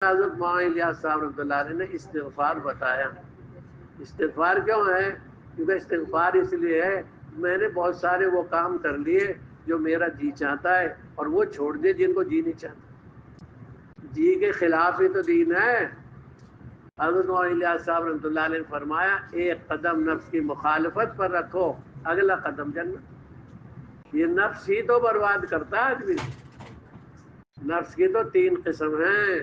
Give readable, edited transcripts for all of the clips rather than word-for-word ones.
حضرت مولانا الیاس صاحب رحمۃ اللہ علیہ نے استغفار بتایا. استغفار کیوں ہے؟ کیونکہ استغفار اس لیے ہے میں نے بہت سارے وہ کام کر لیے جو میرا جی چاہتا ہے اور وہ چھوڑ دیے جن کو جی نہیں چاہتا. جی کے خلاف ہی تو دین ہے. حضرت مولانا الیاس صاحب رحمۃ اللہ علیہ نے فرمایا ایک قدم نفس کی مخالفت پر رکھو اگلا قدم جنت. یہ نفس ہی تو برباد کرتا ہے آدمی. نفس کی تو 3 قسم ہیں.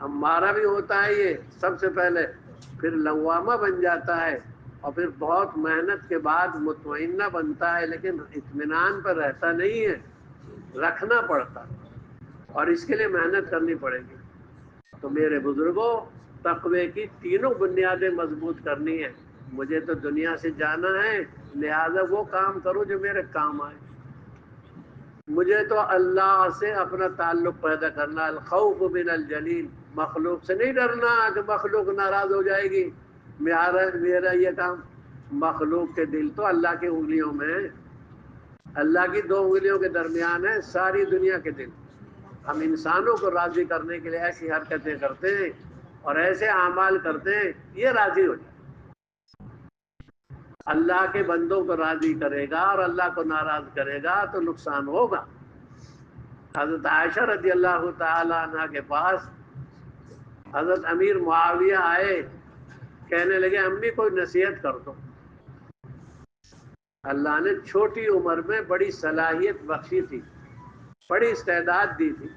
ہمارا بھی ہوتا ہے یہ سب سے پہلے، پھر لوامہ بن جاتا ہے اور پھر بہت محنت کے بعد مطمئنہ بنتا ہے، لیکن اطمینان پر رہتا نہیں ہے، رکھنا پڑتا اور اس کے لیے محنت کرنی پڑے گی. تو میرے بزرگوں تقوی کی تینوں بنیادیں مضبوط کرنی ہے. مجھے تو دنیا سے جانا ہے، لہذا وہ کام کرو جو میرے کام آئے. مجھے تو اللہ سے اپنا تعلق پیدا کرنا. الخوف من الجلیل، مخلوق سے نہیں ڈرنا کہ مخلوق ناراض ہو جائے گی. میرا یہ کام، مخلوق کے دل تو اللہ کی انگلیوں میں ہے، اللہ کی 2 انگلیوں کے درمیان ہے ساری دنیا کے دل. ہم انسانوں کو راضی کرنے کے لیے ایسی حرکتیں کرتے ہیں اور ایسے اعمال کرتے ہیں یہ راضی ہو جائے. اللہ کے بندوں کو راضی کرے گا اور اللہ کو ناراض کرے گا تو نقصان ہوگا. حضرت عائشہ رضی اللہ تعالی عنہ کے پاس حضرت امیر معاویہ آئے، کہنے لگے امی کوئی نصیحت کر دو. اللہ نے چھوٹی عمر میں بڑی صلاحیت بخشی تھی، بڑی استعداد دی تھی.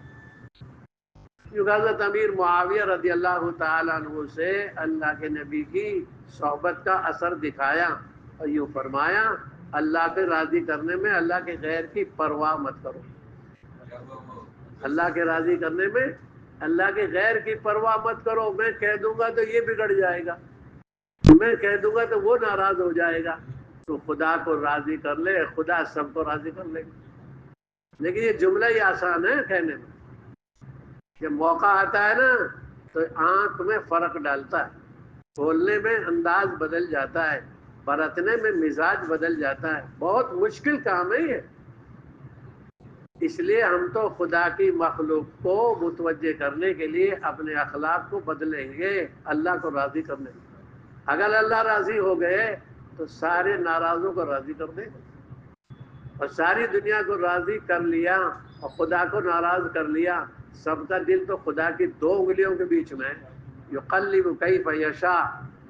کیونکہ حضرت امیر معاویہ رضی اللہ تعالیٰ عنہ سے اللہ کے نبی کی صحبت کا اثر دکھایا اور یوں فرمایا اللہ کے راضی کرنے میں اللہ کے غیر کی پرواہ مت کرو. اللہ کے راضی کرنے میں اللہ کے غیر کی پرواہ مت کرو. میں کہہ دوں گا تو یہ بگڑ جائے گا، میں کہہ دوں گا تو وہ ناراض ہو جائے گا. تو خدا کو راضی کر لے، خدا سب کو راضی کر لے گا. لیکن یہ جملہ ہی آسان ہے کہنے میں، جب موقع آتا ہے نا تو آنکھ میں فرق ڈالتا ہے، بولنے میں انداز بدل جاتا ہے، برتنے میں مزاج بدل جاتا ہے. بہت مشکل کام ہے یہ. اس لیے ہم تو خدا کی مخلوق کو متوجہ کرنے کے لیے اپنے اخلاق کو بدلیں گے اللہ کو راضی کرنے کے. اگر اللہ راضی ہو گئے تو سارے ناراضوں کو راضی کر دیں، اور ساری دنیا کو راضی کر لیا اور خدا کو ناراض کر لیا. سب کا دل تو خدا کی 2 انگلیوں کے بیچ میں ہے. یقلب کیف یشاء،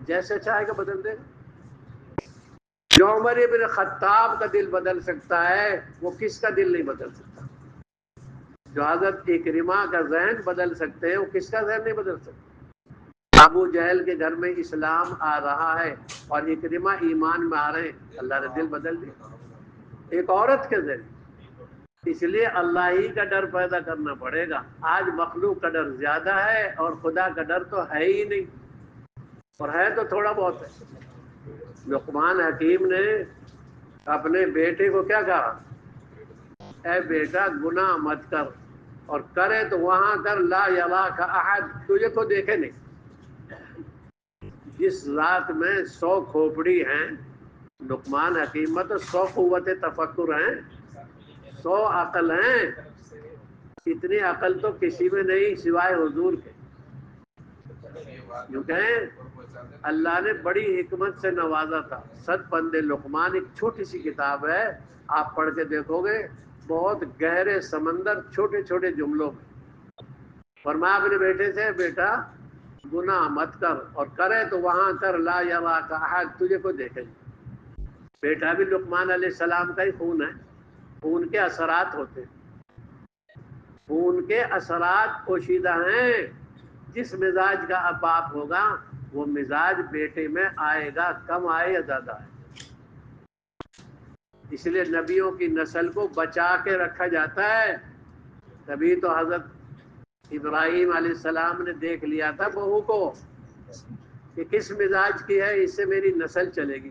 جیسے چاہے گا بدل دے گا. جو عمر ابن خطاب کا دل بدل سکتا ہے وہ کس کا دل نہیں بدل سکتا. جو حضرت اکرمہ کا ذہن بدل سکتے ہیں وہ کس کا ذہن نہیں بدل سکتا. ابو جہل کے گھر میں اسلام آ رہا ہے اور اکرمہ ایمان میں آ رہے ہیں، اللہ نے دل بدل دیا ایک عورت کے ذریعے. اس لیے اللہ ہی کا ڈر پیدا کرنا پڑے گا. آج مخلوق کا ڈر زیادہ ہے اور خدا کا ڈر تو ہے ہی نہیں، اور ہے تو تھوڑا بہت ہے. لقمان حکیم نے اپنے بیٹے کو کیا کہا؟ اے بیٹا گناہ مت کر، اور کرے تو وہاں کر لا یراک احد، تجھے کو دیکھے نہیں. جس ذات میں 100 کھوپڑی ہیں، لقمان حکیم میں تو 100 قوت تفکر ہیں، 100 عقل ہیں. اتنی عقل تو کسی میں نہیں سوائے حضور کے. یوں کہیں اللہ نے بڑی حکمت سے نوازا تھا. 100 بندے لقمان ایک چھوٹی سی کتاب ہے، آپ پڑھ کے دیکھو گے بہت گہرے سمندر چھوٹے چھوٹے جملوں میں. فرمایا اپنے بیٹے سے بیٹا گناہ مت کر، اور کرے تو وہاں کر لا یراک احد، تجھے کو دیکھے. بیٹا بھی لقمان علیہ السلام کا ہی خون ہے، خون کے اثرات ہوتے ہیں، خون کے اثرات پوشیدہ ہیں. جس مزاج کا اب باپ ہوگا وہ مزاج بیٹے میں آئے گا، کم آئے یا زیادہ آئے. اس لیے نبیوں کی نسل کو بچا کے رکھا جاتا ہے. تبھی تو حضرت ابراہیم علیہ السلام نے دیکھ لیا تھا بہو کو کہ کس مزاج کی ہے، اس سے میری نسل چلے گی.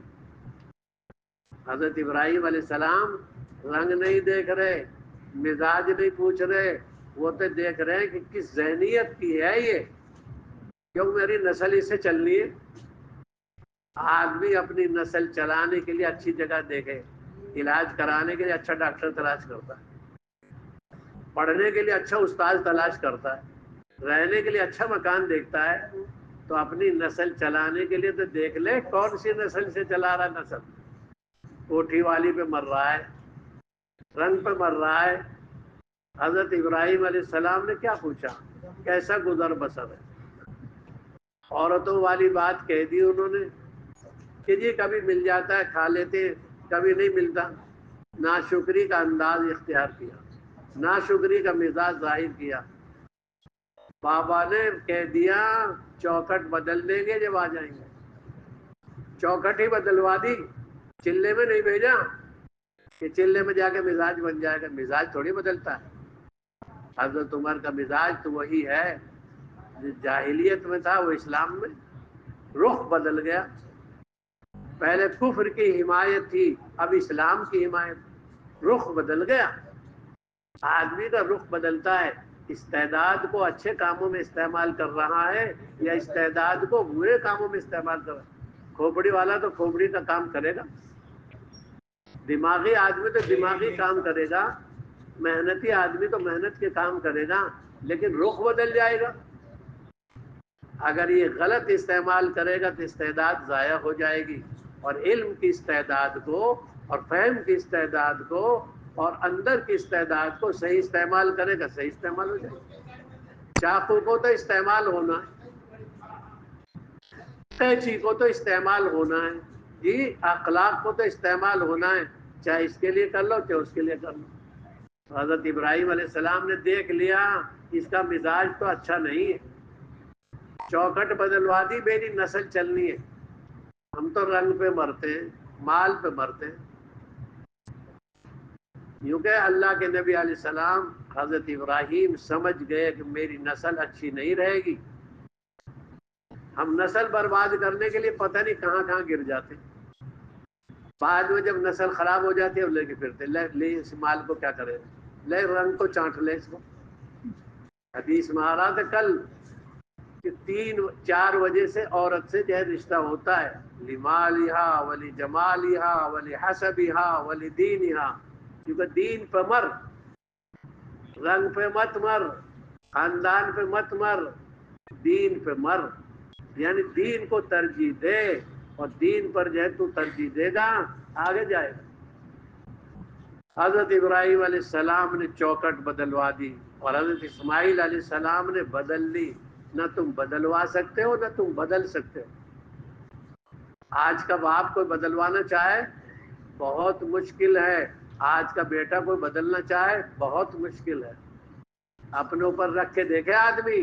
حضرت ابراہیم علیہ السلام رنگ نہیں دیکھ رہے، مزاج نہیں پوچھ رہے، وہ تو دیکھ رہے ہیں کہ کس ذہنیت کی ہے یہ، کیوں میری نسل اس سے چلنی ہے. آدمی اپنی نسل چلانے کے لیے اچھی جگہ دیکھے، علاج کرانے کے لیے اچھا ڈاکٹر تلاش کرتا ہے، پڑھنے کے لیے اچھا استاد تلاش کرتا ہے، رہنے کے لیے اچھا مکان دیکھتا ہے تو اپنی نسل چلانے کے لیے تو دیکھ لے کون سی نسل سے چلا رہا نسل. کوٹھی والی پہ مر رہا ہے, رنگ پہ مر رہا ہے. حضرت ابراہیم علیہ السلام نے کیا پوچھا, کیسا گزر بسر ہے؟ عورتوں والی بات کہہ دی انہوں نے کہ جی کبھی مل جاتا ہے کھا لیتے, کبھی نہیں ملتا. ناشکری کا انداز اختیار کیا, ناشکری کا مزاج ظاہر کیا. بابا نے کہہ دیا چوکھٹ بدل دیں گے جب آ جائیں گے. چوکھٹ ہی بدلوا دی, چلے میں نہیں بھیجا کہ چلے میں جا کے مزاج بن جائے گا. مزاج تھوڑی بدلتا ہے. حضرت عمر کا مزاج تو وہی ہے جو جاہلیت میں تھا وہ اسلام میں. رخ بدل گیا, پہلے کفر کی حمایت تھی, اب اسلام کی حمایت. رخ بدل گیا. آدمی کا رخ بدلتا ہے, استعداد کو اچھے کاموں میں استعمال کر رہا ہے یا استعداد کو برے کاموں میں استعمال کر رہا ہے. کھوپڑی والا تو کھوپڑی کا کام کرے گا, دماغی آدمی تو دماغی کام کرے گا, محنتی آدمی تو محنت کے کام کرے گا, لیکن رخ بدل جائے گا. اگر یہ غلط استعمال کرے گا تو استعداد ضائع ہو جائے گی, اور علم کی استعداد کو اور فہم کی استعداد کو اور اندر کی استعداد کو صحیح استعمال کرے گا, صحیح استعمال ہو جائے گا. چاقو کو تو استعمال ہونا ہے, قینچی کو تو استعمال ہونا ہے, جی اخلاق کو تو استعمال ہونا ہے, چاہے اس کے لیے کر لو چاہے اس کے لیے کر لو. حضرت ابراہیم علیہ السلام نے دیکھ لیا اس کا مزاج تو اچھا نہیں ہے, چوکھٹ بدلوا دی, میری نسل چلنی ہے. ہم تو رنگ پہ مرتے ہیں, مال پہ مرتے ہیں. یوں کہ اللہ کے نبی علیہ السلام حضرت ابراہیم سمجھ گئے کہ میری نسل اچھی نہیں رہے گی. ہم نسل برباد کرنے کے لیے پتہ نہیں کہاں کہاں گر جاتے. بعد میں جب نسل خراب ہو جاتی ہے لے کے پھرتے, لے اس مال کو کیا کرے, لے رنگ کو چانٹ لے اس کو. حدیث میں آ رہا تھا کل کہ 3-4 وجہ سے عورت سے جو ہے رشتہ ہوتا ہے, لمالہا ولی جمالہا ولی حسبہا ولی دینہا. کیونکہ دین پہ مر, رنگ پہ مت مر, خاندان پہ مت مر, دین پہ مر. یعنی دین کو ترجیح دے, اور دین پر جو ہے تو ترجیح دے گا آگے جائے گا. حضرت ابراہیم علیہ السلام نے چوکھٹ بدلوا دی اور حضرت اسماعیل علیہ السلام نے بدل لی. نہ تم بدلوا سکتے ہو نہ تم بدل سکتے ہو. آج کا باپ کوئی بدلوانا چاہے بہت مشکل ہے, آج کا بیٹا کوئی بدلنا چاہے بہت مشکل ہے. اپنے اوپر رکھ کے دیکھے آدمی.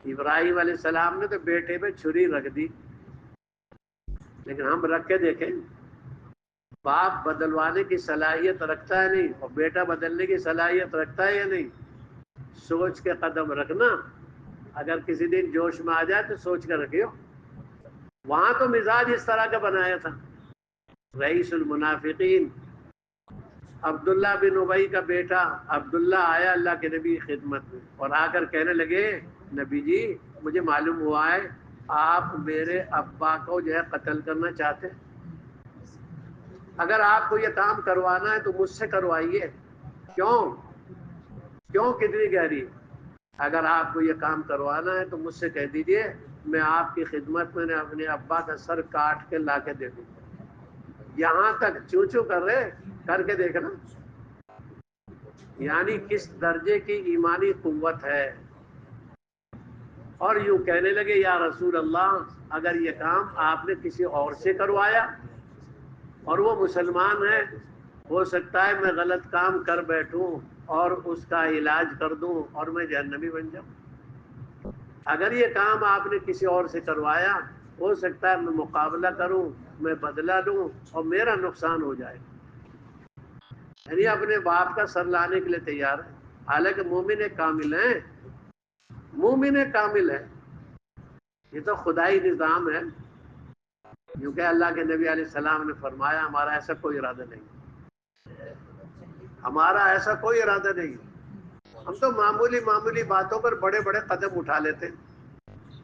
ابراہیم علیہ السلام نے تو بیٹے پہ چھری رکھ دی, لیکن ہم رکھ کے دیکھیں باپ بدلوانے کی صلاحیت رکھتا ہے نہیں, اور بیٹا بدلنے کی صلاحیت رکھتا ہے یا نہیں. سوچ کے قدم رکھنا, اگر کسی دن جوش میں آ جائے تو سوچ کر رکھیو. وہاں تو مزاج اس طرح کا بنایا تھا. رئیس المنافقین عبداللہ بن ابی کا بیٹا عبداللہ آیا اللہ کے نبی کی خدمت میں, اور آ کر کہنے لگے نبی جی مجھے معلوم ہوا ہے آپ میرے ابا کو جو ہے قتل کرنا چاہتے ہیں. اگر آپ کو یہ کام کروانا ہے تو مجھ سے کروائیے. کیوں کتنی گہری؟ اگر آپ کو یہ کام کروانا ہے تو مجھ سے کہہ دیجئے, میں آپ کی خدمت میں اپنے ابا کا سر کاٹ کے لا کے دے دوں گا. یہاں تک چوں چوں کر رہے, کر کے دیکھنا. یعنی کس درجے کی ایمانی قوت ہے. اور یوں کہنے لگے یا رسول اللہ اگر یہ کام آپ نے کسی اور سے کروایا اور وہ مسلمان ہے, ہو سکتا ہے میں غلط کام کر بیٹھوں اور اس کا علاج کر دوں اور میں جہنمی بن جاؤں. اگر یہ کام آپ نے کسی اور سے کروایا ہو سکتا ہے میں مقابلہ کروں, میں بدلہ لوں اور میرا نقصان ہو جائے. یعنی اپنے باپ کا سر لانے کے لیے تیار ہے. حالانکہ مومن کامل ہیں, مومن کامل ہے, یہ تو خدائی نظام ہے. کیونکہ اللہ کے نبی علیہ السلام نے فرمایا ہمارا ایسا کوئی ارادہ نہیں, ہمارا ایسا کوئی ارادہ نہیں. ہم تو معمولی معمولی باتوں پر بڑے بڑے قدم اٹھا لیتے ہیں.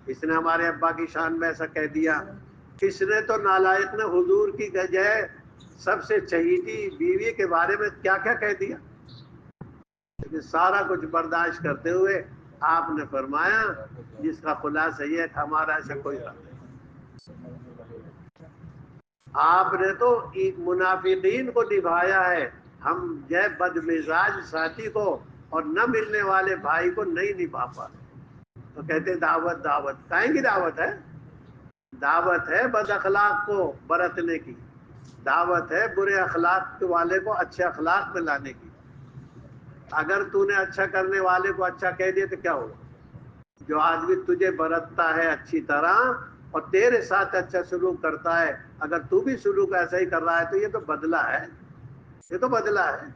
اس نے ہمارے ابا کی شان میں ایسا کہہ دیا, کس نے تو نالائق نے حضور کی جگہ سب سے چہیتی بیوی کے بارے میں کیا کیا کہہ دیا. لیکن سارا کچھ برداشت کرتے ہوئے آپ نے فرمایا جس کا خلاصہ یہ ہے کہ ہمارا ایسا کوئی حال نہیں. آپ نے تو منافقین کو نبھایا ہے، ہم جو بد مزاج ساتھی کو اور نہ ملنے والے بھائی کو نہیں نبھا پاتے. تو کہتے دعوت دعوت کہیں کی دعوت ہے؟ دعوت ہے بد اخلاق کو برتنے کی، دعوت ہے برے اخلاق والے کو اچھے اخلاق میں لانے کی. اگر تو نے اچھا کرنے والے کو اچھا کہہ دیا تو کیا ہوگا؟ جو آدمی تجھے برتتا ہے اچھی طرح اور تیرے ساتھ اچھا سلوک کرتا ہے، اگر تو بھی سلوک ایسا ہی کر رہا ہے تو یہ تو بدلہ ہے، یہ تو بدلہ ہے.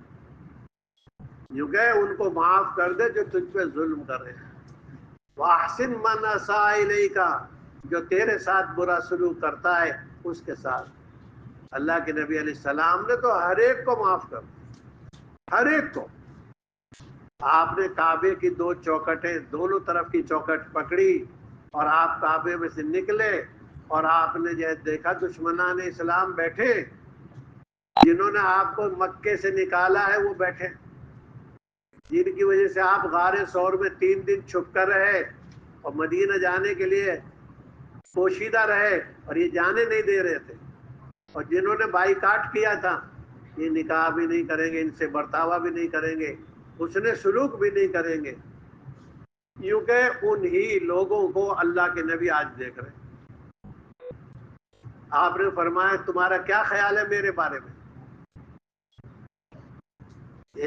یوں کہ ان کو معاف کر دے جو تجھ پہ ظلم کر رہے ہیں. وَأَحْسِنْ مَنْ أَسَاءَ إِلَيْكَ، جو تیرے ساتھ برا سلوک کرتا ہے اس کے ساتھ. اللہ کے نبی علیہ السلام نے تو ہر ایک کو معاف کر دیا، ہر ایک کو. آپ نے کعبے کی 2 چوکٹیں، دونوں طرف کی چوکٹ پکڑی اور آپ کعبے میں سے نکلے اور آپ نے جو دیکھا دشمنان اسلام بیٹھے، جنہوں نے آپ کو مکے سے نکالا ہے وہ بیٹھے، جن کی وجہ سے آپ غار ثور میں 3 دن چھپ کر رہے اور مدینہ جانے کے لیے پوشیدہ رہے اور یہ جانے نہیں دے رہے تھے. اور جنہوں نے بائیکاٹ کیا تھا، یہ نکاح بھی نہیں کریں گے، ان سے برتاوا بھی نہیں کریں گے، حسن سلوک بھی نہیں کریں گے. یوں کہ انہی لوگوں کو اللہ کے نبی آج دیکھ رہے ہیں. آپ نے فرمایا تمہارا کیا خیال ہے میرے بارے میں؟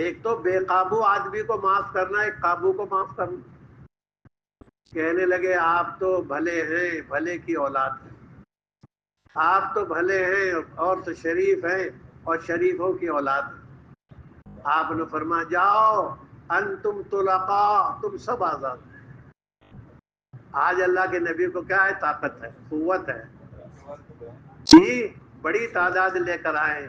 ایک تو بے قابو آدمی کو معاف کرنا، ایک قابو کو معاف کرنا. کہنے لگے آپ تو بھلے ہیں، بھلے کی اولاد ہیں، آپ تو بھلے ہیں اور تو شریف ہیں اور شریفوں کی اولاد ہیں. آپ نے فرمایا جاؤ انتم طلقاء، تم سب آزاد. آج اللہ کے نبی کو کیا ہے؟ طاقت ہے، قوت ہے. جی بڑی تعداد لے کر آئے،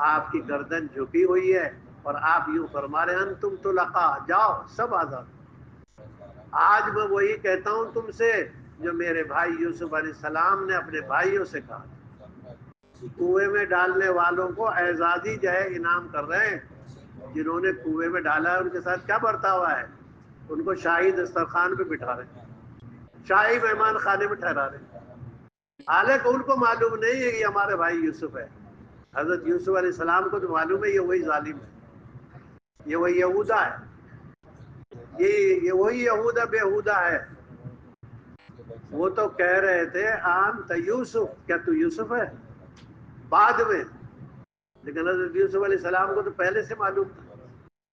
آپ کی گردن جھکی ہوئی ہے اور آپ یوں فرما رہے ہیں انتم طلقاء، جاؤ سب آزاد. آج میں وہی کہتا ہوں تم سے جو میرے بھائی یوسف علیہ السلام نے اپنے بھائیوں سے کہا. کنویں میں ڈالنے والوں کو اعزازی جو ہے انعام کر رہے ہیں، جنہوں نے کنویں میں ڈالا ہے ان کے ساتھ کیا برتا ہوا ہے؟ ان کو شاہی دسترخوان پہ بٹھا رہے ہیں، شاہی مہمان خانے میں ٹھہرا رہے ہیں. حالانکہ ان کو معلوم نہیں ہے کہ یہ ہمارے بھائی یوسف ہے. حضرت یوسف علیہ السلام کو تو معلوم ہے یہ وہی ظالم ہے، یہ وہی یہودا ہے، یہ وہی یہودا بیہودا ہے. وہ تو کہہ رہے تھے انت یوسف، کیا تو یوسف ہے؟ بعد میں. لیکن حضرت یوسف علیہ السلام کو تو پہلے سے معلوم تھا.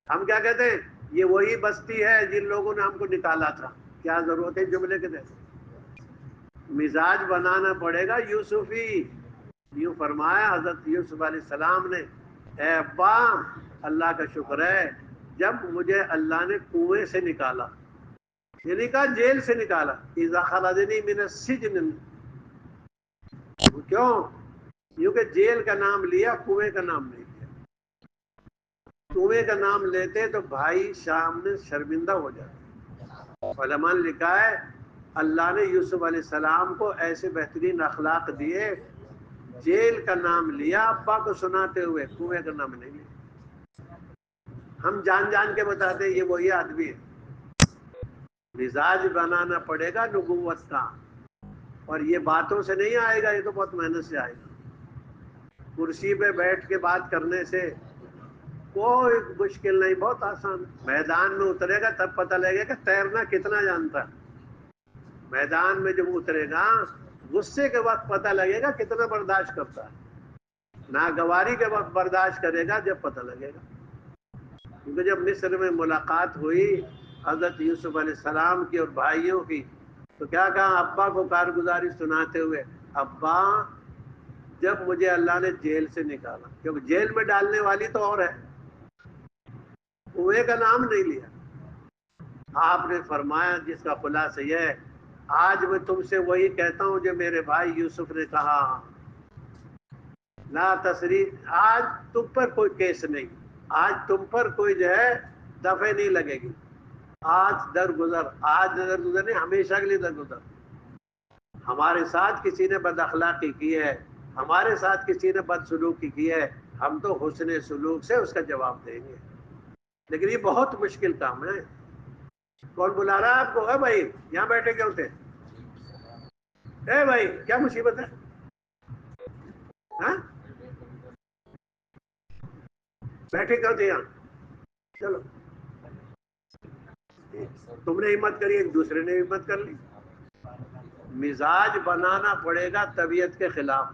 ہم کیا کہتے ہیں؟ یہ وہی بستی ہے جن لوگوں نے ہم کو نکالا تھا. کیا ضرورت ہے جملے کے دیکھ؟ مزاج بنانا پڑے گا یوسفی. یوں فرمایا حضرت یوسف علیہ السلام نے، اے ابا اللہ کا شکر ہے جب مجھے اللہ نے کنویں سے نکالا، یعنی کہا جیل سے نکالا. اذا خرجنی من السجن، کیوں؟ یوں کہ جیل کا نام لیا، کنویں کا نام نہیں لیا. کنویں کا نام لیتے تو بھائی شام میں شرمندہ ہو جاتے. علماء نے لکھا ہے اللہ نے یوسف علیہ السلام کو ایسے بہترین اخلاق دیے، جیل کا نام لیا ابا کو سناتے ہوئے، کنویں کا نام نہیں لیا. ہم جان جان کے بتاتے ہیں یہ وہی آدمی ہے. مزاج بنانا پڑے گا نبوت کا، اور یہ باتوں سے نہیں آئے گا، یہ تو بہت محنت سے آئے گا. کرسی پہ بیٹھ کے بات کرنے سے کوئی مشکل نہیں، بہت آسان. میدان میں اترے گا تب پتہ لگے گا تیرنا کتنا جانتا ہے. میدان میں جب اترے گا غصے کے وقت پتہ لگے گا کتنا برداشت کرتا ہے. ناگواری کے وقت برداشت کرے گا جب پتہ لگے گا. کیونکہ جب مصر میں ملاقات ہوئی حضرت یوسف علیہ السلام کی اور بھائیوں کی، تو کیا کہا ابا کو کارگزاری سناتے ہوئے؟ ابا جب مجھے اللہ نے جیل سے نکالا، کیونکہ جیل میں ڈالنے والی تو اور ہے، کنویں کا نام نہیں لیا. آپ نے فرمایا جس کا خلاصہ یہ ہے آج میں تم سے وہی کہتا ہوں جو میرے بھائی یوسف نے کہا، لا تصریف، آج تم پر کوئی کیس نہیں، آج تم پر کوئی جو ہے دفعہ نہیں لگے گی. آج درگزر، آج درگزر نہیں، ہمیشہ کے لیے درگزر. ہمارے ساتھ کسی نے بد اخلاقی کی ہے، ہمارے ساتھ کسی نے بد سلوکی کی ہے، ہم تو حسن سلوک سے اس کا جواب دیں گے. لیکن یہ بہت مشکل کام ہے. کون بلا رہا ہے آپ کو؟ اے بھائی یہاں بیٹھے کیوں تھے؟ اے بھائی کیا مصیبت ہے؟ ہاں بیٹھے کیوں تھے یہاں؟ چلو تم نے ہمت کری، ایک دوسرے نے ہمت کر لی. مزاج بنانا پڑے گا طبیعت کے خلاف،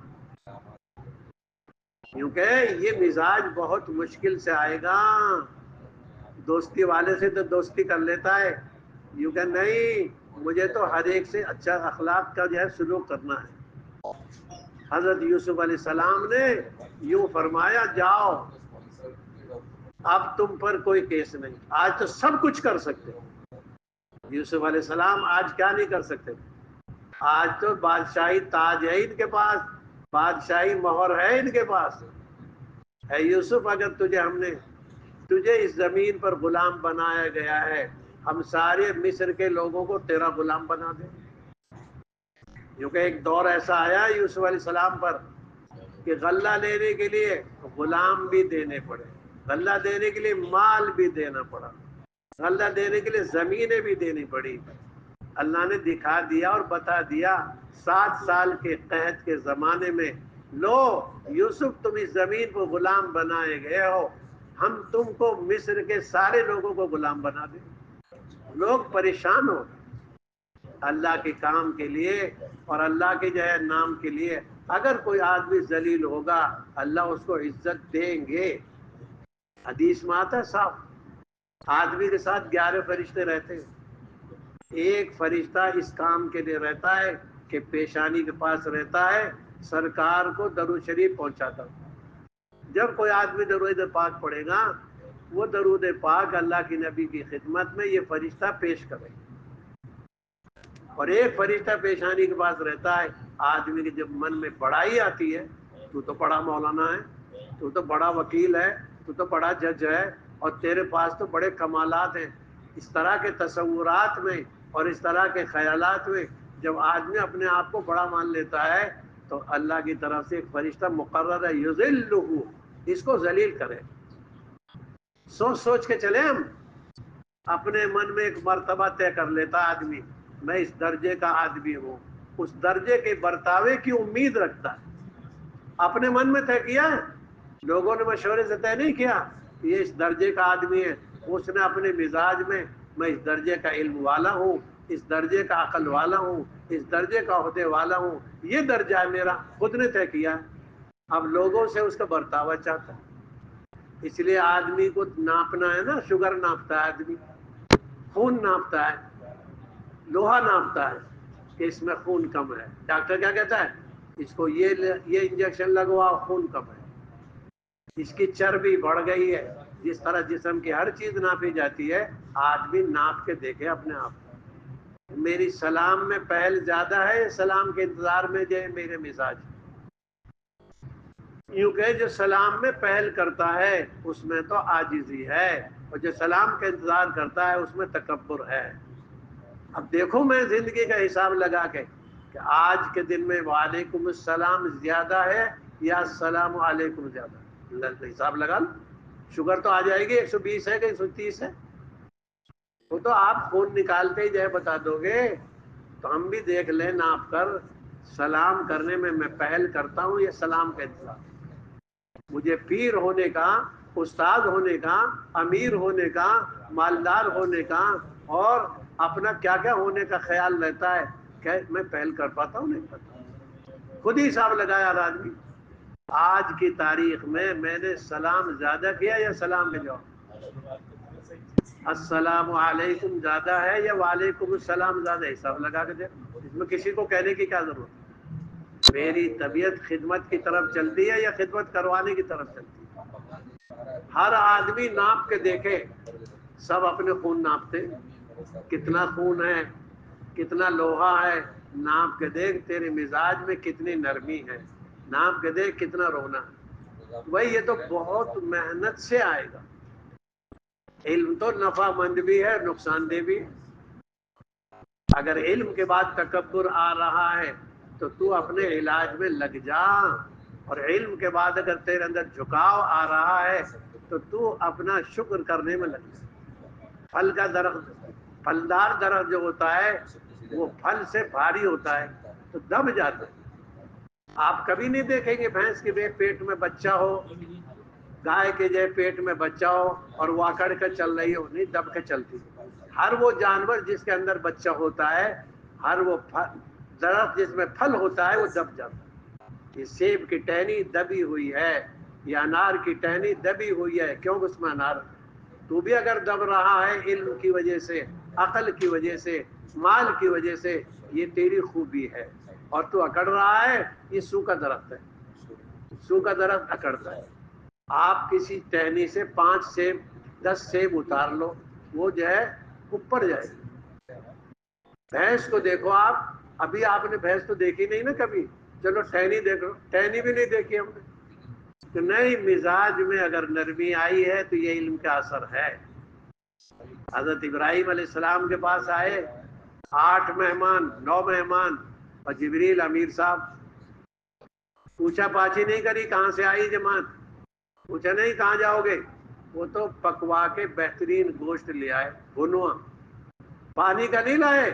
کیونکہ یہ مزاج بہت مشکل سے آئے گا. دوستی والے سے تو دوستی کر لیتا ہے، یوں کہ نہیں مجھے تو ہر ایک سے اچھا اخلاق کا جو ہے سلوک کرنا ہے. حضرت یوسف علیہ السلام نے یوں فرمایا جاؤ اب تم پر کوئی کیس نہیں، آج تو سب کچھ کر سکتے. یوسف علیہ السلام آج کیا نہیں کر سکتے؟ آج تو بادشاہی تاج ہے ان کے پاس، بادشاہی مہر ہے ان کے پاس. اے یوسف اگر تجھے اس زمین پر غلام بنایا گیا ہے، ہم سارے مصر کے لوگوں کو تیرا غلام بنا دیں. کیونکہ ایک دور ایسا آیا یوسف علیہ السلام پر کہ غلہ لینے کے لیے غلام بھی دینے پڑے، غلہ دینے کے لیے مال بھی دینا پڑا، غلہ دینے کے لیے زمینیں بھی دینی پڑی. اللہ نے دکھا دیا اور بتا دیا 7 سال کے قحط کے زمانے میں، لو یوسف تم اس زمین کو غلام بنائے گئے ہو، ہم تم کو مصر کے سارے لوگوں کو غلام بنا دیں. لوگ پریشان ہو اللہ کے کام کے لیے اور اللہ کے جو ہے نام کے لیے. اگر کوئی آدمی ذلیل ہوگا اللہ اس کو عزت دیں گے. حدیث میں آتا ہے صاحب، آدمی کے ساتھ 11 فرشتے رہتے ہیں، ایک فرشتہ اس کام کے لیے رہتا ہے کہ پیشانی کے پاس رہتا ہے، سرکار کو درود شریف پہنچاتا. جب کوئی آدمی درود پاک پڑھے گا، وہ درود پاک اللہ کی نبی کی خدمت میں یہ فرشتہ پیش کرے. اور ایک فرشتہ پیشانی کے پاس رہتا ہے. آدمی کے جب من میں بڑائی آتی ہے، تو تو بڑا مولانا ہے، تو تو بڑا وکیل ہے، تو تو بڑا جج ہے، اور تیرے پاس تو بڑے کمالات ہیں. اس طرح کے تصورات میں اور اس طرح کے خیالات میں جب آدمی اپنے آپ کو بڑا مان لیتا ہے تو اللہ کی طرف سے ایک فرشتہ مقرر ہے یذلہ، اس کو ذلیل کرے. سوچ سوچ کے چلے ہم. اپنے من میں ایک مرتبہ طے کر لیتا آدمی، میں اس درجے کا آدمی ہوں، اس درجے کے برتاوے کی امید رکھتا ہے. اپنے من میں طے کیا ہے، لوگوں نے مشورے سے طے نہیں کیا کہ یہ اس درجے کا آدمی ہے. اس نے اپنے مزاج میں اس درجے کا علم والا ہوں، اس درجے کا عقل والا ہوں، اس درجے کا عہدے والا ہوں، یہ درجہ ہے میرا، خود نے طے کیا ہے. اب لوگوں سے اس کا برتاوا چاہتا ہے. اس لیے آدمی کو ناپنا ہے نا، شوگر ناپتا ہے آدمی، خون ناپتا ہے، لوہا ناپتا ہے کہ اس میں خون کم ہے. ڈاکٹر کیا کہتا ہے؟ اس کو یہ انجیکشن لگواؤ، خون کم ہے. اس کی چربی بڑھ گئی ہے. جس طرح جسم کی ہر چیز ناپی جاتی ہے، آدمی ناپ کے دیکھے اپنے آپ کو. میری سلام میں پہل زیادہ ہے، سلام کے انتظار میں جو ہے میرے مزاج. یوں کہ جو سلام میں پہل کرتا ہے اس میں تو عاجزی ہے، اور جو سلام کا انتظار کرتا ہے اس میں تکبر ہے. اب دیکھوں میں زندگی کا حساب لگا کے کہ آج کے دن میں وعلیکم السلام زیادہ ہے یا السلام علیکم زیادہ ہے. حساب لگا لو. شوگر تو آ جائے گی 120 ہے کہ 130 ہے. وہ تو آپ خون نکالتے ہی جو بتا دو گے. تو ہم بھی دیکھ لیں ناپ کر، سلام کرنے میں پہل کرتا ہوں یا سلام کا انتظار. مجھے پیر ہونے کا، استاد ہونے کا، امیر ہونے کا، مالدار ہونے کا اور اپنا کیا کیا ہونے کا خیال رہتا ہے کہ میں پہل کر پاتا ہوں نہیں پاتا. خود ہی حساب لگایا ہر آدمی. آج کی تاریخ میں نے سلام زیادہ کیا یا سلام میں جواب؟ السلام علیکم زیادہ ہے یا وعلیکم السلام زیادہ؟ حساب لگا کے دے. اس میں کسی کو کہنے کی کیا ضرورت ہے؟ میری طبیعت خدمت کی طرف چلتی ہے یا خدمت کروانے کی طرف چلتی ہے؟ ہر آدمی ناپ کے دیکھے. سب اپنے خون ناپتے، کتنا خون ہے، کتنا لوہا ہے. ناپ کے دیکھ تیرے مزاج میں کتنی نرمی ہے، ناپ کے دیکھ کتنا رونا ہے. بھائی یہ تو بہت محنت سے آئے گا. علم تو نفع مند بھی ہے، نقصان دہ بھی ہے. اگر علم کے بعد تکبر آ رہا ہے تو اپنے علاج میں لگ جا، اور علم کے بعد اگر تیرے اندر جھکاؤ آ رہا ہے تو اپنا شکر کرنے میں لگ جا. پھل کا درخت پھلدار درخت جو ہوتا ہے وہ پھل سے بھاری ہوتا ہے تو دب جاتا ہے. آپ کبھی نہیں دیکھیں گے بھینس کے پیٹ میں بچہ ہو, گائے کے جو پیٹ میں بچہ ہو اور وہ اکڑ کے چل رہی ہو, نہیں, دب کے چلتی. ہر وہ جانور جس کے اندر بچہ ہوتا ہے, ہر وہ درخت جس میں پھل ہوتا ہے وہ دب جاتا ہے. یہ سیب کی ٹہنی دبی ہوئی ہے, یہ انار کی ٹہنی دبی ہوئی ہے, کیوں اس میں انار. تو بھی اگر دب رہا ہے علم کی وجہ سے, عقل کی وجہ سے, مال کی وجہ سے, یہ تیری خوبی ہے. اور تو اکڑ رہا ہے, یہ سوکھا درخت ہے, سوکھا درخت اکڑتا ہے. آپ کسی ٹہنی سے 5 سیب 10 سیب اتار لو, وہ جو ہے اوپر جائے. بھینس کو دیکھو آپ, ابھی آپ نے بھینس تو دیکھی نہیں نا کبھی, چلو ٹہنی دیکھو, ٹہنی بھی نہیں دیکھی ہم نے. تو نہیں, مزاج میں اگر نرمی آئی ہے تو یہ علم کا اثر ہے. حضرت ابراہیم علیہ السلام کے پاس آئے 8 مہمان 9 مہمان, اور جبریل امیر صاحب, پوچھا پاچھی نہیں کری کہاں سے آئی جماعت, پوچھا نہیں کہاں جاؤ گے, وہ تو پکوا کے بہترین گوشت لے آئے, بھنوا, پانی کا نہیں لائے,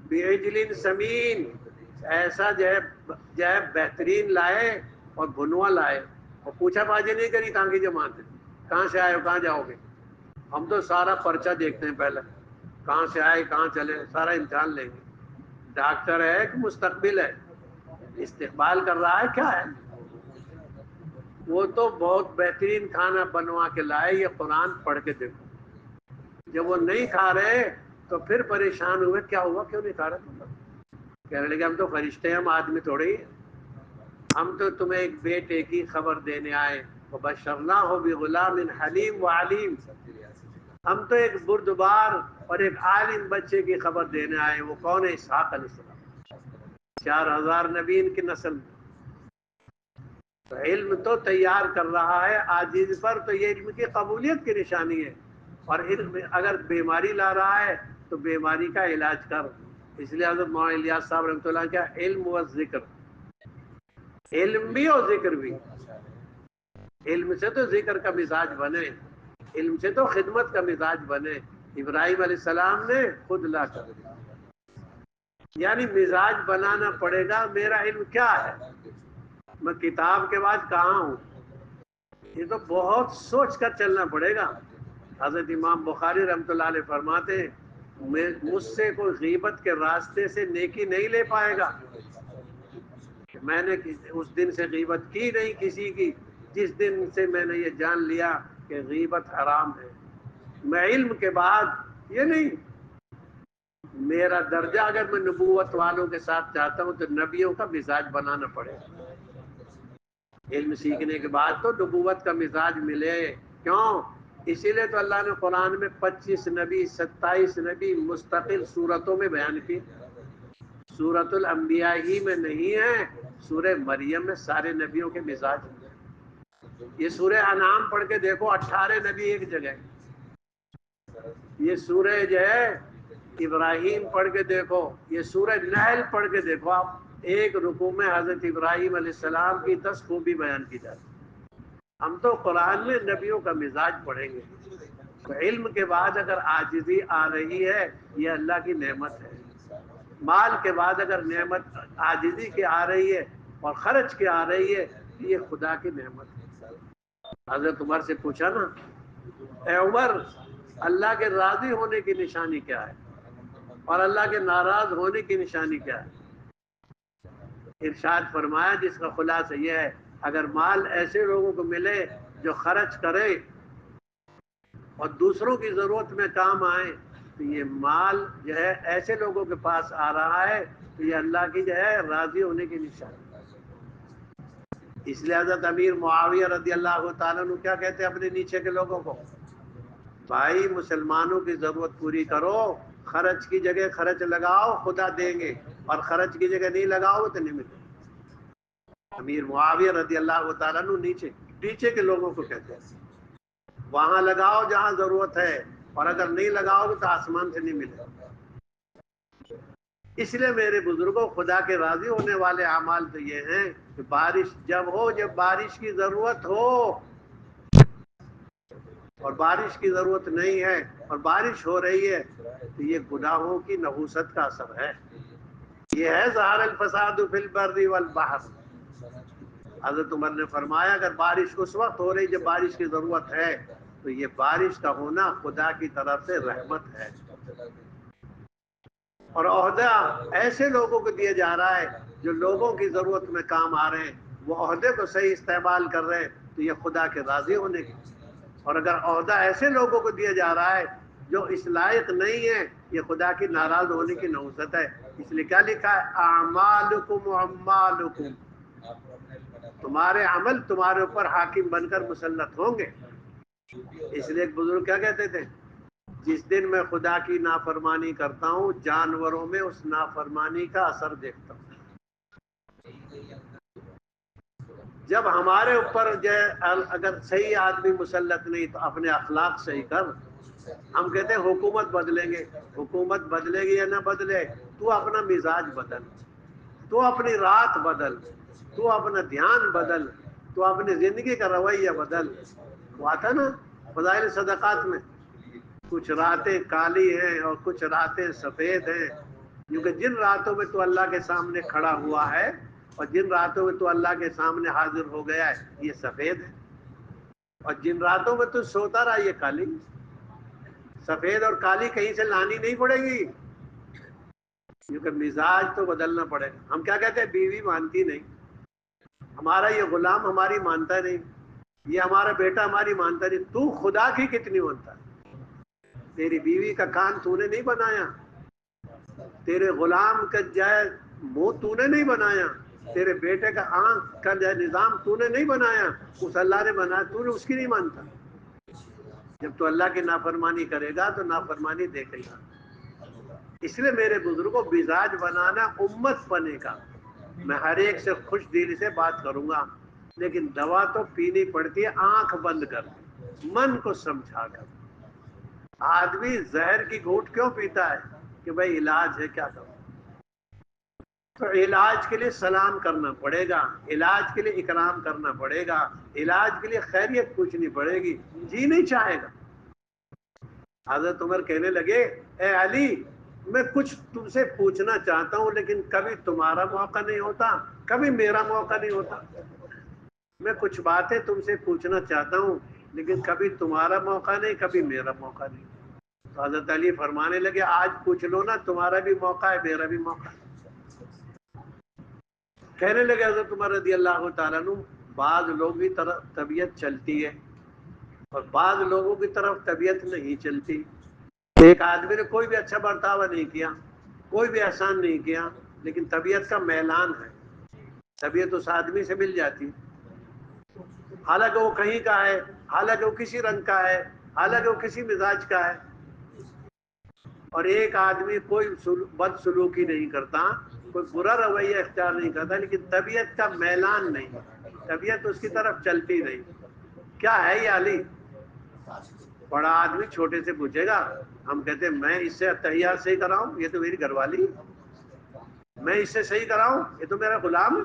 بعجل سمین, ایسا جو ہے بہترین لائے اور بھنوا لائے. اور پوچھا پاچھی نہیں کری کہاں کی جماعت ہے, کہاں سے آئے ہو, کہاں جاؤ گے. ہم تو سارا پرچہ دیکھتے ہیں پہلے, کہاں سے آئے کہاں چلے, سارا امتحان لیں گے. ڈاکٹر ہے کہ مستقبل ہے, استقبال کر رہا ہے, کیا ہے. وہ تو بہت بہترین کھانا بنوا کے لائے, یہ قرآن پڑھ کے دیکھو. جب وہ نہیں کھا رہے تو پھر پریشان ہوئے, کیا ہوا, کیوں نہیں کھا رہے. کہنے لگے ہم تو فرشتے ہیں, ہم آدمی تھوڑے ہی, ہم تو تمہیں ایک بیٹے کی خبر دینے آئے, وبشرناہ بغلام حلیم وعلیم, ہم تو ایک بردبار اور ایک عالم بچے کی خبر دینے آئے. وہ کون ہے؟ اسحاق علیہ السلام, 4000 نبیین کی نسل. تو علم تو تیار کر رہا ہے عاجز پر, تو یہ علم کی قبولیت کی نشانی ہے. اور علم اگر بیماری لا رہا ہے تو بیماری کا علاج کر. اس لیے حضرت مولانا الیاس صاحب رحمۃ اللہ کیا, علم و ذکر, علم بھی اور ذکر بھی. علم سے تو ذکر کا مزاج بنے, علم سے تو خدمت کا مزاج بنے. ابراہیم علیہ السلام نے خود لا کر دیا. یعنی مزاج بنانا پڑے گا, میرا علم کیا ہے, میں کتاب کے بعد کہاں ہوں. یہ تو بہت سوچ کر چلنا پڑے گا. حضرت امام بخاری رحمۃ اللہ علیہ فرماتے ہیں, مجھ سے کوئی غیبت کے راستے سے نیکی نہیں لے پائے گا. میں نے اس دن سے غیبت کی نہیں کسی کی, جس دن سے میں نے یہ جان لیا کہ غیبت حرام ہے. میں علم کے بعد یہ نہیں, میرا درجہ اگر میں نبوت والوں کے ساتھ چاہتا ہوں تو نبیوں کا مزاج بنانا پڑے گا. علم سیکھنے کے بعد تو نبوت کا مزاج ملے. کیوں؟ اسی لیے تو اللہ نے قرآن میں 25 نبی 27 نبی مستقل صورتوں میں بیان کی. سورۃ الانبیاء ہی میں نہیں ہے, سورہ مریم میں سارے نبیوں کے مزاج. یہ سورہ انعام پڑھ کے دیکھو, 18 نبی ایک جگہ. یہ سورہ جو ہے ابراہیم پڑھ کے دیکھو, یہ سورہ نحل پڑھ کے دیکھو آپ, ایک رکوع میں حضرت ابراہیم علیہ السلام کی 10 خوبی بیان کی جاتی. ہم تو قرآن میں نبیوں کا مزاج پڑھیں گے. تو علم کے بعد اگر عاجزی آ رہی ہے, یہ اللہ کی نعمت ہے. مال کے بعد اگر نعمت عاجزی کی آ رہی ہے اور خرچ کی آ رہی ہے, یہ خدا کی نعمت ہے. حضرت عمر سے پوچھا نا, اے عمر, اللہ کے راضی ہونے کی نشانی کیا ہے اور اللہ کے ناراض ہونے کی نشانی کیا ہے. ارشاد فرمایا, جس کا خلاصہ یہ ہے, اگر مال ایسے لوگوں کو ملے جو خرچ کرے اور دوسروں کی ضرورت میں کام آئے, تو یہ مال جو ہے ایسے لوگوں کے پاس آ رہا ہے, تو یہ اللہ کی جو ہے راضی ہونے کی نشانی. اس لیے حضرت امیر معاویہ رضی اللہ تعالیٰ عنہ کیا کہتے ہیں اپنے نیچے کے لوگوں کو, بھائی مسلمانوں کی ضرورت پوری کرو, خرچ کی جگہ خرچ لگاؤ, خدا دیں گے, اور خرچ کی جگہ نہیں لگاؤ تو نہیں ملے. امیر معاویہ رضی اللہ تعالیٰ عنہ نیچے کے لوگوں کو کہتے ہیں, وہاں لگاؤ جہاں ضرورت ہے, اور اگر نہیں لگاؤ گے تو آسمان سے نہیں ملے. اس لیے میرے بزرگوں, خدا کے راضی ہونے والے اعمال تو یہ ہیں کہ بارش جب ہو, جب بارش کی ضرورت ہو, اور بارش کی ضرورت نہیں ہے اور بارش ہو رہی ہے تو یہ گناہوں کی نحوست کا اثر ہے. یہ ہے ظہر الفساد فی البر والبحر. حضرت عمر نے فرمایا اگر بارش اس وقت ہو رہی جب بارش کی ضرورت ہے تو یہ بارش کا ہونا خدا کی طرف سے رحمت ہے. اور عہدہ ایسے لوگوں کو دیا جا رہا ہے جو لوگوں کی ضرورت میں کام آ رہے ہیں, وہ عہدے کو صحیح استعمال کر رہے ہیں تو یہ خدا کے راضی ہونے کی. اور اگر عہدہ ایسے لوگوں کو دیا جا رہا ہے جو اس لائق نہیں ہے, یہ خدا کی ناراض ہونے کی نحوست ہے. اس لیے کیا لکھا ہے, اعمالکم اعمالکم, تمہارے عمل تمہارے اوپر حاکم بن کر مسلط ہوں گے. اس لیے ایک بزرگ کیا کہتے تھے, جس دن میں خدا کی نافرمانی کرتا ہوں جانوروں میں اس نافرمانی کا اثر دیکھتا ہوں. جب ہمارے اوپر اگر صحیح آدمی مسلط نہیں تو اپنے اخلاق صحیح کر. ہم کہتے ہیں حکومت بدلیں گے, حکومت بدلے گی یا نہ بدلے, تو اپنا مزاج بدل, تو اپنی رات بدل, تو اپنا دھیان بدل, تو اپنی زندگی کا رویہ بدل. وہ آتا نا فضائل صدقات میں, کچھ راتیں کالی ہیں اور کچھ راتیں سفید ہیں, کیونکہ جن راتوں میں تو اللہ کے سامنے کھڑا ہوا ہے اور جن راتوں میں تو اللہ کے سامنے حاضر ہو گیا ہے یہ سفید ہے, اور جن راتوں میں تو سوتا رہا یہ کالی. سفید اور کالی کہیں سے لانی نہیں پڑے گی, کیونکہ مزاج تو بدلنا پڑے گا. ہم کیا کہتے ہیں, بیوی مانتی نہیں, ہمارا یہ غلام ہماری مانتا نہیں, یہ ہمارا بیٹا ہماری مانتا نہیں. تو خدا کی کتنی مانتا ہے؟ تیری بیوی کا کان تو نے نہیں بنایا, تیرے غلام کا جائے منہ تو نے نہیں بنایا, تیرے بیٹے کا آنکھ کا جو نظام تو نے نہیں بنایا, اس اللہ نے بنایا, تو نے اس کی نہیں مانتا. جب تو اللہ کی نافرمانی کرے گا تو نافرمانی دیکھے گا. اس لیے میرے بزرگوں, مزاج بنانا امت بنے گا. میں ہر ایک سے خوش دلی سے بات کروں گا, لیکن دوا تو پینی پڑتی ہے آنکھ بند کر, من کو سمجھا کر. آدمی زہر کی گھونٹ کیوں پیتا ہے کہ بھائی علاج ہے, کیا کروں؟ تو علاج کے لیے سلام کرنا پڑے گا, علاج کے لیے اکرام کرنا پڑے گا, علاج کے لیے خیریت پوچھنی پڑے گی. جی نہیں چاہے گا. حضرت عمر کہنے لگے, اے علی میں کچھ تم سے پوچھنا چاہتا ہوں لیکن کبھی تمہارا موقع نہیں ہوتا, کبھی میرا موقع نہیں ہوتا. میں کچھ باتیں تم سے پوچھنا چاہتا ہوں لیکن کبھی تمہارا موقع نہیں, کبھی میرا موقع نہیں. تو حضرت علی فرمانے لگے, آج پوچھ لو نا, تمہارا بھی موقع ہے میرا بھی موقع ہے. کہنے لگے حضرت عمر رضی اللہ تعالیٰ عنہ, بعض لوگوں کی طرف طبیعت چلتی ہے اور بعض لوگوں کی طرف طبیعت نہیں چلتی. ایک آدمی نے کوئی بھی اچھا برتاوا نہیں کیا, کوئی بھی احسان نہیں کیا, لیکن طبیعت کا میلان ہے, طبیعت اس آدمی سے مل جاتی, حالانکہ وہ کہیں کا ہے, حالانکہ وہ کسی رنگ کا ہے, حالانکہ وہ کسی مزاج کا ہے. اور ایک آدمی کوئی بد سلوکی نہیں کرتا, کوئی برا رویہ اختیار نہیں کرتا, لیکن طبیعت کا میلان نہیں, طبیعت اس کی طرف چلتی نہیں. کیا ہے یہ علی؟ بڑا آدمی چھوٹے سے پوچھے گا, ہم کہتے ہیں میں اس سے اتحیات صحیح کراؤں, یہ تو میری گھر والی, میں اس سے صحیح کراؤں, یہ تو میرا غلام.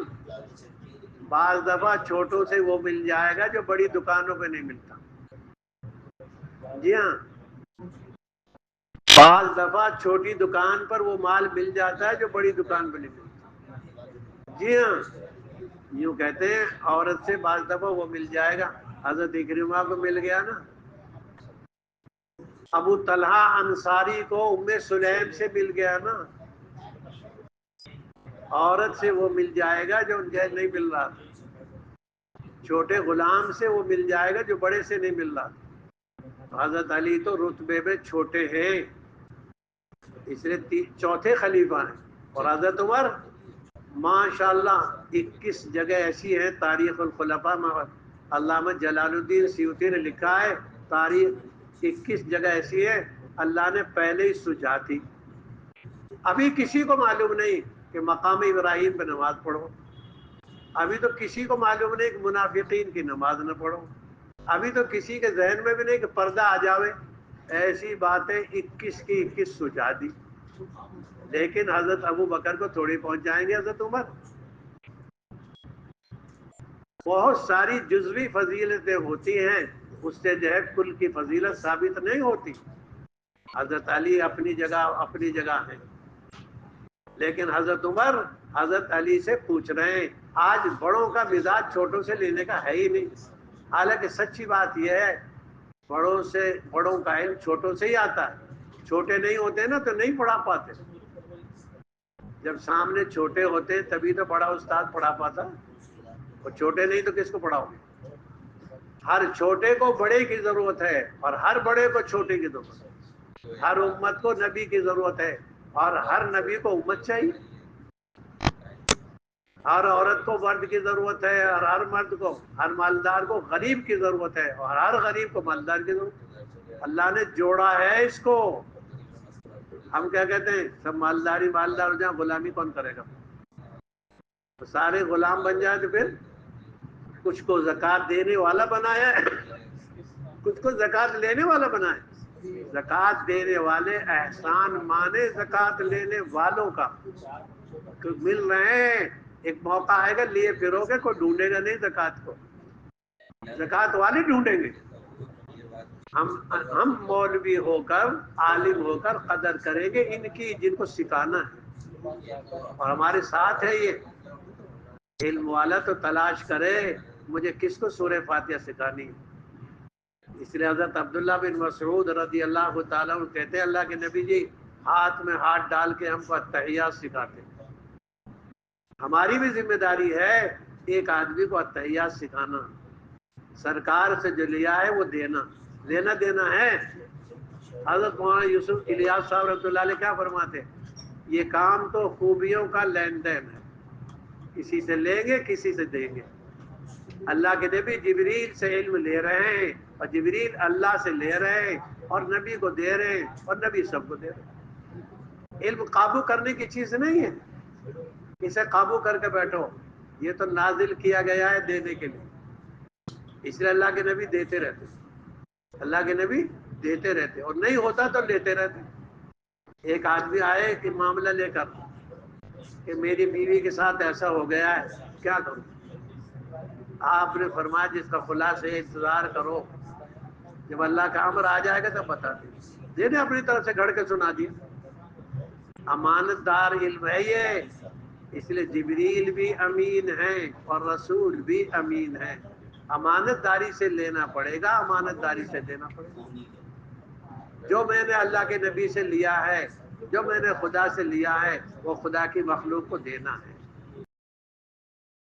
بعض دفعہ چھوٹوں سے وہ مل جائے گا جو بڑی دکانوں پہ نہیں ملتا. جی ہاں, بعض دفعہ چھوٹی دکان پر وہ مال مل جاتا ہے جو بڑی دکان پہ نہیں ملتا. جی ہاں, یوں کہتے ہیں عورت سے بعض دفعہ وہ مل جائے گا. حضرت اکرمہ کو مل گیا نا, ابو طلحہ انصاری کو ام سلیم سے مل گیا نا, عورت سے وہ مل جائے گا جو ان کے نہیں مل رہا, چھوٹے غلام سے وہ مل جائے گا جو بڑے سے نہیں مل رہا. حضرت علی تو رتبے میں چھوٹے ہیں, اس لیے چوتھے خلیفہ ہیں. اور حضرت عمر ماشاء اللہ 21 جگہ ایسی ہیں تاریخ الخلفاء میں, علامہ جلال الدین سیوطی نے لکھا ہے تاریخ 21 جگہ ایسی ہے اللہ نے پہلے ہی سجھا تھی. ابھی کسی کو معلوم نہیں کہ مقام ابراہیم پہ نماز پڑھو, ابھی تو کسی کو معلوم نہیں کہ منافقین کی نماز نہ پڑھو, ابھی تو کسی کے ذہن میں بھی نہیں کہ پردہ آ جاوے. ایسی باتیں 21 کی 21 سجھا دی. لیکن حضرت ابو بکر کو تھوڑی پہنچ جائیں گے حضرت عمر. بہت ساری جزوی فضیلتیں ہوتی ہیں اس سے جو ہے کل کی فضیلت ثابت نہیں ہوتی. حضرت علی اپنی جگہ ہیں، لیکن حضرت عمر حضرت علی سے پوچھ رہے ہیں. آج بڑوں کا مزاج چھوٹوں سے لینے کا ہے ہی نہیں. حالانکہ سچی بات یہ ہے، بڑوں کا علم چھوٹوں سے ہی آتا ہے. چھوٹے نہیں ہوتے نا تو نہیں پڑھا پاتے. جب سامنے چھوٹے ہوتے تبھی تو بڑا استاد پڑھا پاتا، اور چھوٹے نہیں تو کس کو پڑھاؤ گے؟ ہر چھوٹے کو بڑے کی ضرورت ہے، اور ہر بڑے کو چھوٹے کی ضرورت ہے. ہر امت کو نبی کی ضرورت ہے، اور ہر نبی کو امت چاہیے. ہر عورت کو مرد کی ضرورت ہے، اور ہر مرد کو، ہر مالدار کو غریب کی ضرورت ہے، اور ہر غریب کو مالدار کی ضرورت ہے. اللہ نے جوڑا ہے اس کو. ہم کیا کہتے ہیں؟ سب مالدار ہو جائیں، غلامی کون کرے گا؟ تو سارے غلام بن جائیں تو پھر کچھ کو زکوٰۃ دینے والا بنایا ہے، کچھ کو زکوٰۃ لینے والا بنایا. زکوٰۃ دینے والے احسان مانے زکوٰۃ لینے والوں کا مل رہے ہیں. ایک موقع آئے گا لیے پھرو گے، کوئی ڈھونڈے گا نہیں زکوٰۃ کو، زکوٰۃ والے ڈھونڈیں گے. ہم مولوی ہو کر، عالم ہو کر قدر کریں گے ان کی جن کو سکھانا ہے، اور ہمارے ساتھ ہے. یہ علم والا تو تلاش کرے مجھے کس کو سورہ فاتحہ سکھانی ہے. اس لیے حضرت عبداللہ بن مسعود رضی اللہ تعالیٰ عنہ کہتے ہیں اللہ کے نبی جی ہاتھ میں ہاتھ ڈال کے ہم کو اتحیات سکھاتے. ہماری بھی ذمہ داری ہے ایک آدمی کو اتحیات سکھانا. سرکار سے جو لیا ہے وہ لینا دینا ہے. حضرت مولانا یوسف الیاس صاحب رحمۃ اللہ علیہ کیا فرماتے ہیں؟ یہ کام تو خوبیوں کا لین دین ہے، کسی سے لیں گے کسی سے دیں گے. اللہ کے نبی جبریل سے علم لے رہے ہیں، اور جبریل اللہ سے لے رہے ہیں، اور نبی کو دے رہے ہیں، اور نبی سب کو دے رہے ہیں. علم قابو کرنے کی چیز نہیں ہے، اسے قابو کر کے بیٹھو. یہ تو نازل کیا گیا ہے دینے کے لیے. اس لیے اللہ کے نبی دیتے رہتے، اللہ کے نبی دیتے رہتے، اور نہیں ہوتا تو لیتے رہتے. ایک آدمی آئے کہ معاملہ لے کر کہ میری بیوی کے ساتھ ایسا ہو گیا ہے، کیا کروں؟ آپ نے فرمایا جس کا خلاصہ ہے انتظار کرو، جب اللہ کا امر آ جائے گا تب بتا دیں. نے اپنی طرف سے گھڑ کے سنا دیا. امانت دار علم ہے یہ. اس لیے جبریل بھی امین ہیں اور رسول بھی امین ہیں. امانت داری سے لینا پڑے گا، امانت داری سے دینا پڑے گا. جو میں نے اللہ کے نبی سے لیا ہے، جو میں نے خدا سے لیا ہے، وہ خدا کی مخلوق کو دینا ہے.